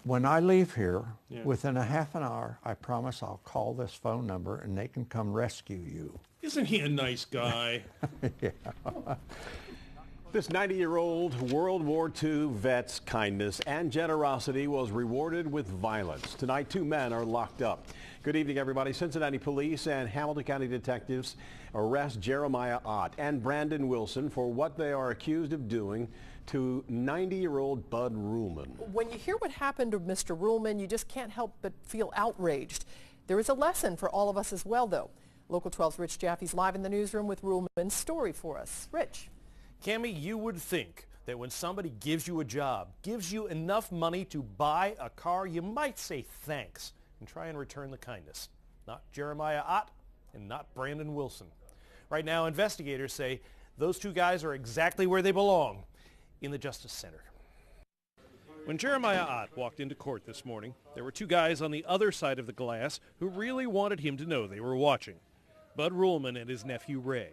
When I leave here, within a half an hour, I promise I'll call this phone number and they can come rescue you. Isn't he a nice guy? Yeah. This 90-year-old World War II vet's kindness and generosity was rewarded with violence. Tonight, 2 men are locked up. Good evening, everybody. Cincinnati police and Hamilton County detectives arrest Jeremiah Ott and Brandon Wilson for what they are accused of doing to 90-year-old Bud Ruhlman. When you hear what happened to Mr. Ruhlman, you just can't help but feel outraged. There is a lesson for all of us as well, though. Local 12's Rich Jaffe's live in the newsroom with Ruhlman's story for us. Rich. Cammie, you would think that when somebody gives you a job, gives you enough money to buy a car, you might say thanks and try and return the kindness. Not Jeremiah Ott and not Brandon Wilson. Right now, investigators say those 2 guys are exactly where they belong, in the Justice Center. When Jeremiah Ott walked into court this morning, there were 2 guys on the other side of the glass who really wanted him to know they were watching. Bud Ruhlman and his nephew Ray.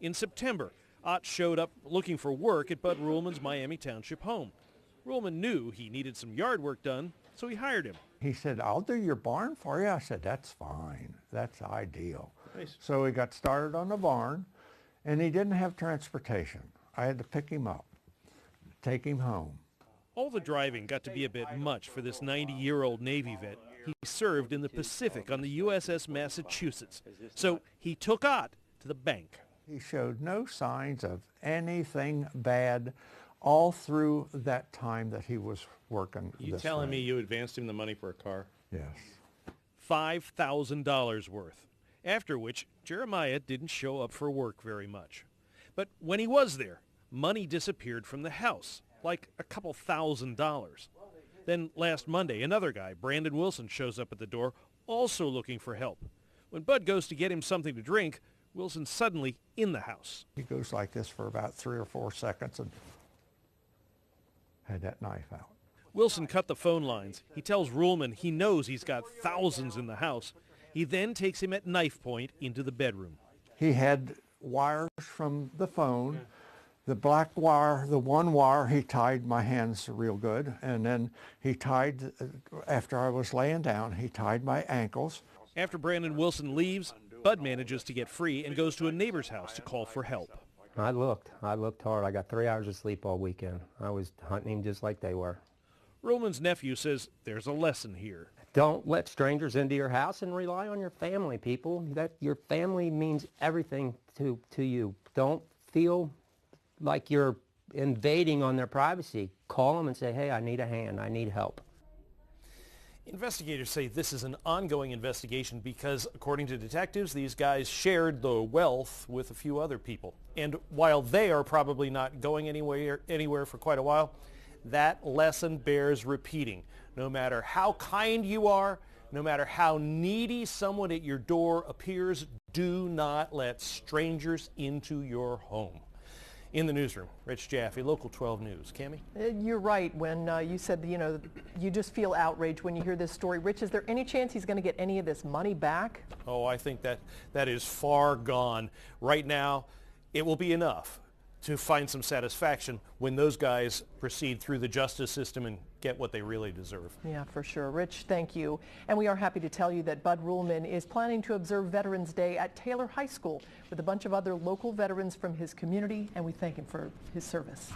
In September, Ott showed up looking for work at Bud Ruhlman's Miami Township home. Ruhlman knew he needed some yard work done, so he hired him. He said, I'll do your barn for you. I said, that's fine. That's ideal. Nice. So he got started on the barn, and he didn't have transportation. I had to pick him up, take him home. All the driving got to be a bit much for this 90-year-old Navy vet. He served in the Pacific on the USS Massachusetts. So he took Ott to the bank. He showed no signs of anything bad all through that time that he was working. You telling me you advanced him the money for a car? Yes. $5,000 worth. After which, Jeremiah didn't show up for work very much. But when he was there, money disappeared from the house, like a couple $1,000s. Then last Monday, another guy, Brandon Wilson, shows up at the door, also looking for help. When Bud goes to get him something to drink, Wilson's suddenly in the house. He goes like this for about 3 or 4 seconds and had that knife out. Wilson cut the phone lines. He tells Ruhlman he knows he's got thousands in the house. He then takes him at knife point into the bedroom. He had wires from the phone. The black wire, the one wire, he tied my hands real good. And then he tied, after I was laying down, he tied my ankles. After Brandon Wilson leaves, Bud manages to get free and goes to a neighbor's house to call for help. I looked hard. I got 3 hours of sleep all weekend. I was hunting him just like they were. Ruhlman's nephew says there's a lesson here. Don't let strangers into your house and rely on your family, people. That your family means everything to you. Don't feel like you're invading on their privacy. Call them and say, hey, I need a hand. I need help. Investigators say this is an ongoing investigation because, according to detectives, these guys shared the wealth with a few other people. And while they are probably not going anywhere for quite a while, that lesson bears repeating. No matter how kind you are, no matter how needy someone at your door appears, do not let strangers into your home. In the newsroom, Rich Jaffe, Local 12 News. Cammie? You're right when you said, you just feel outraged when you hear this story. Rich, is there any chance he's going to get any of this money back? Oh, I think that is far gone. Right now, it will be enough to find some satisfaction when those guys proceed through the justice system and get what they really deserve. Yeah, for sure. Rich, thank you. And we are happy to tell you that Bud Ruhlman is planning to observe Veterans Day at Taylor High School with a bunch of other local veterans from his community, and we thank him for his service.